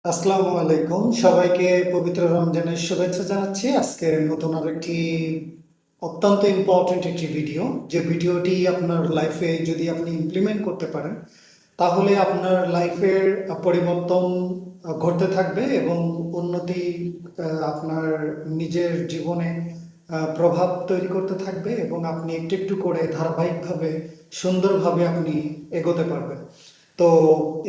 আসসালামু আলাইকুম, সবাইকে পবিত্র রমজানের শুভেচ্ছা জানাচ্ছি। আজকে নতুন আরেকটি অত্যন্ত ইম্পর্ট্যান্ট একটি ভিডিও, যে ভিডিওটি আপনার লাইফে যদি আপনি ইমপ্লিমেন্ট করতে পারেন তাহলে আপনার লাইফের পরিবর্তন ঘটতে থাকবে এবং উন্নতি আপনার নিজের জীবনে প্রভাব তৈরি করতে থাকবে এবং আপনি একটু একটু করে ধারাবাহিকভাবে সুন্দরভাবে আপনি এগোতে পারবেন। তো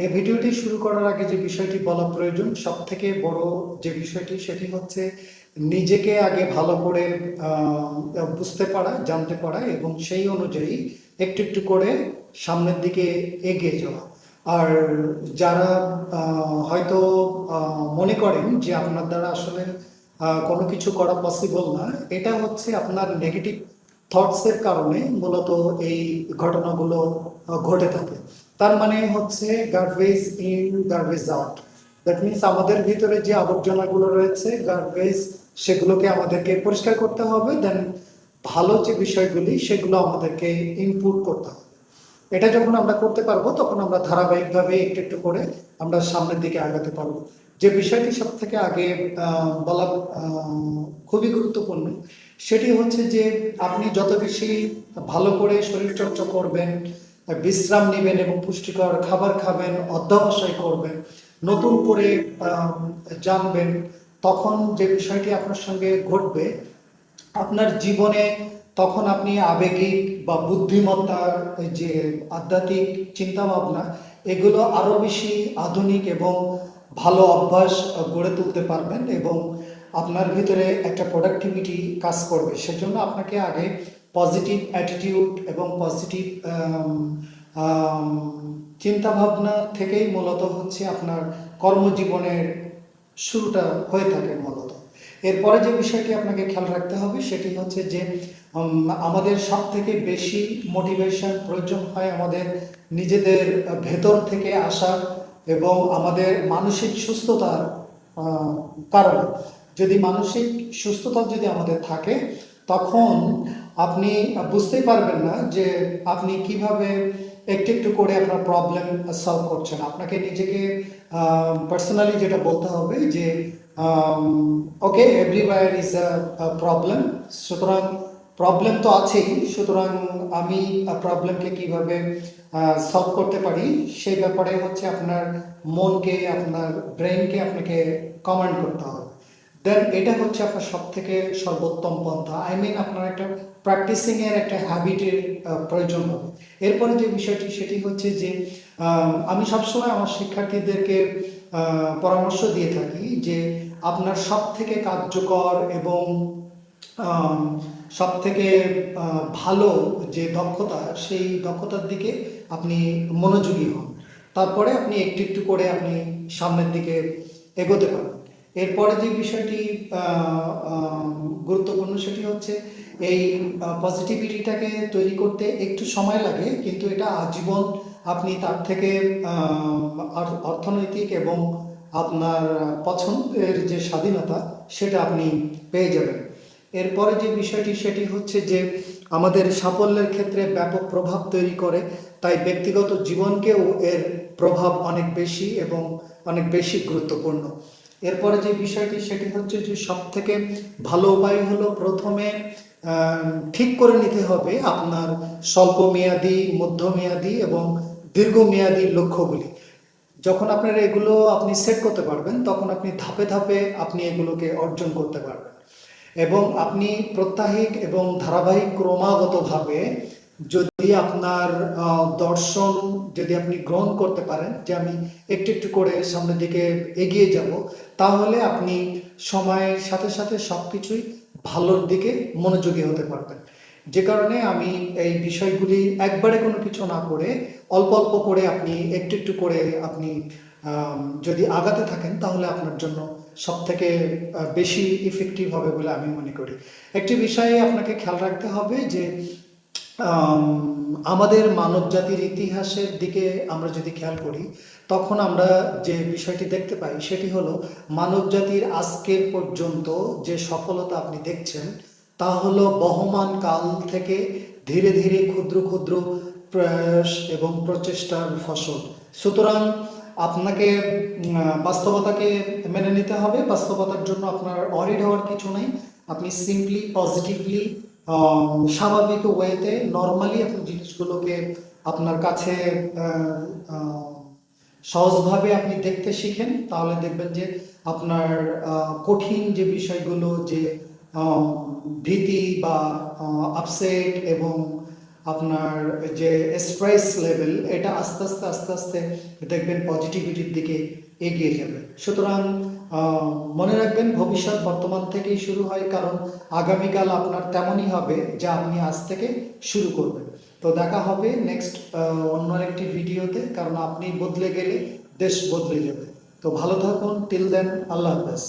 এই ভিডিওটি শুরু করার আগে যে বিষয়টি বলা প্রয়োজন, সব থেকে বড় যে বিষয়টি সেটি হচ্ছে নিজেকে আগে ভালো করে বুঝতে পারা, জানতে পারা এবং সেই অনুযায়ী একটু একটু করে সামনের দিকে এগিয়ে যাওয়া। আর যারা হয়তো মনে করেন যে আপনার দ্বারা আসলে কোনো কিছু করা পসিবল না, এটা হচ্ছে আপনার নেগেটিভ থটসের কারণে মূলত এই ঘটনাগুলো ঘটে থাকে। তার মানে হচ্ছে garbage in garbage out. That means আমাদের ভিতরে যে আবর্জনাগুলো রয়েছে গার্বেজ, সেগুলোকে আমাদেরকে পরিষ্কার করতে হবে, দেন ভালো যে বিষয়গুলি সেগুলো আমাদেরকে ইনপুট করতে হবে। এটা যখন আমরা করতে পারবো তখন আমরা ধারাবাহিকভাবে একটু একটু করে আমরা সামনের দিকে আগাতে পারবো। যে বিষয়টি সব থেকে আগে বলা খুবই গুরুত্বপূর্ণ, সেটি হচ্ছে যে আপনি যত বেশি ভালো করে শরীরচর্চা করবেন, বিশ্রাম নেবেন এবং পুষ্টিকর খাবার খাবেন, অধ্যবসায় করবেন, নতুন করে জানবেন, তখন যে বিষয়টি আপনার সঙ্গে ঘটবে আপনার জীবনে, তখন আপনি আবেগিক বা বুদ্ধিমত্তার যে আধ্যাত্মিক চিন্তাভাবনা, এগুলো আরও বেশি আধুনিক এবং ভালো অভ্যাস গড়ে তুলতে পারবেন এবং আপনার ভিতরে একটা প্রোডাক্টিভিটি কাজ করবে। সেজন্য আপনাকে আগে পজিটিভ অ্যাটিটিউড এবং পজিটিভ চিন্তাভাবনা থেকেই মূলত হচ্ছে আপনার কর্মজীবনের শুরুটা হয়ে থাকে মূলত। এরপরে যে বিষয়টি আপনাকে খেয়াল রাখতে হবে সেটি হচ্ছে যে আমাদের সব থেকে বেশি মোটিভেশন প্রয়োজন হয় আমাদের নিজেদের ভেতর থেকে আসা এবং আমাদের মানসিক সুস্থতার কারণে। যদি মানসিক সুস্থতা যদি আমাদের থাকে তখন আপনি বুঝতেই পারবেন না যে আপনি কিভাবে একটু একটু করে আপনার প্রবলেম সলভ করছেন। আপনাকে নিজেকে পার্সোনালি যেটা বলতে হবে যে ওকে, এভরিওয়্যার ইজ আ প্রবলেম, সুতরাং প্রবলেম তো আছেই, সুতরাং আমি প্রবলেমকে কিভাবে সলভ করতে পারি সেই ব্যাপারে হচ্ছে আপনার মনকে, আপনার ব্রেনকে আপনাকে কমান্ড করতে হবে। দেন এটা হচ্ছে আপনার সব থেকে সর্বোত্তম পন্থা। আই মিন আপনার একটা প্র্যাকটিসিংয়ের একটা হ্যাবিটের প্রয়োজন হবে। এরপরে যে বিষয়টি সেটি হচ্ছে যে আমি সবসময় আমার শিক্ষার্থীদেরকে পরামর্শ দিয়ে থাকি যে আপনার সব থেকে কার্যকর এবং সব থেকে ভালো যে দক্ষতা, সেই দক্ষতার দিকে আপনি মনোযোগী হন। তারপরে আপনি একটু একটু করে আপনি সামনের দিকে এগোতে পারেন। এরপরে যে বিষয়টি গুরুত্বপূর্ণ সেটি হচ্ছে এই পজিটিভিটিটাকে তৈরি করতে একটু সময় লাগে, কিন্তু এটা আজীবন আপনি তার থেকে অর্থনৈতিক এবং আপনার পছন্দের যে স্বাধীনতা সেটা আপনি পেয়ে যাবেন। এরপরে যে বিষয়টি সেটি হচ্ছে যে আমাদের সাফল্যের ক্ষেত্রে ব্যাপক প্রভাব তৈরি করে, তাই ব্যক্তিগত জীবনকেও এর প্রভাব অনেক বেশি এবং অনেক বেশি গুরুত্বপূর্ণ। এরপরে যে বিষয়টি সেটি হচ্ছে যে সব থেকে ভালো উপায় হলো প্রথমে ঠিক করে নিতে হবে আপনার স্বল্পমেয়াদী, মধ্যমেয়াদী এবং দীর্ঘমেয়াদী লক্ষ্যগুলি। যখন আপনার এগুলো আপনি সেট করতে পারবেন তখন আপনি ধাপে ধাপে আপনি এগুলোকে অর্জন করতে পারবেন এবং আপনি প্রত্যাহিক এবং ধারাবাহিক ক্রমাগতভাবে যদি আপনার দর্শন যদি আপনি গ্রহণ করতে পারেন যে আমি একটু একটু করে সামনের দিকে এগিয়ে যাব, তাহলে আপনি সময়ের সাথে সাথে সব কিছুই ভালোর দিকে মনোযোগী হতে পারবেন। যে কারণে আমি এই বিষয়গুলি একবারে কোনো কিছু না করে অল্প অল্প করে আপনি একটু একটু করে আপনি যদি আগাতে থাকেন তাহলে আপনার জন্য সব থেকে বেশি ইফেক্টিভ হবে বলে আমি মনে করি। একটি বিষয়ে আপনাকে খেয়াল রাখতে হবে যে আমাদের মানব জাতির ইতিহাসের দিকে আমরা যদি খেয়াল করি তখন আমরা যে বিষয়টি দেখতে পাই সেটি হলো মানব জাতির আজকের পর্যন্ত যে সফলতা আপনি দেখছেন তা হলো বহমান কাল থেকে ধীরে ধীরে ক্ষুদ্র ক্ষুদ্র প্রয়াস এবং প্রচেষ্টার ফসল। সুতরাং আপনাকে বাস্তবতাকে মেনে নিতে হবে। বাস্তবতার জন্য আপনার অরিড হওয়ার কিছু নেই। আপনি সিম্পলি পজিটিভলি স্বাভাবিক ওয়েতে নর্মালি আপনি জিনিসগুলোকে আপনার কাছে আহ, আহ, সহজভাবে আপনি দেখতে শিখেন, তাহলে দেখবেন যে আপনার কঠিন যে বিষয়গুলো, যে আহ, ভীতি বা আপসেট এবং আপনার যে স্ট্রেস লেভেল, এটা আস্তে আস্তে আস্তে আস্তে দেখবেন পজিটিভিটির দিকে এগিয়ে যাবে। সুতরাং আহ, মনে রাখবেন, ভবিষ্যৎ বর্তমান থেকেই শুরু হয়, কারণ আগামীকাল আপনার তেমনই হবে যা আপনি আজ থেকে শুরু করবেন। তো দেখা হবে নেক্সট অন্য একটি ভিডিওতে, কারণ আপনি বদলে গেলে দেশ বদলে যাবে। তো ভালো থাকুন, টিল দেন, আল্লাহ হাফেজ।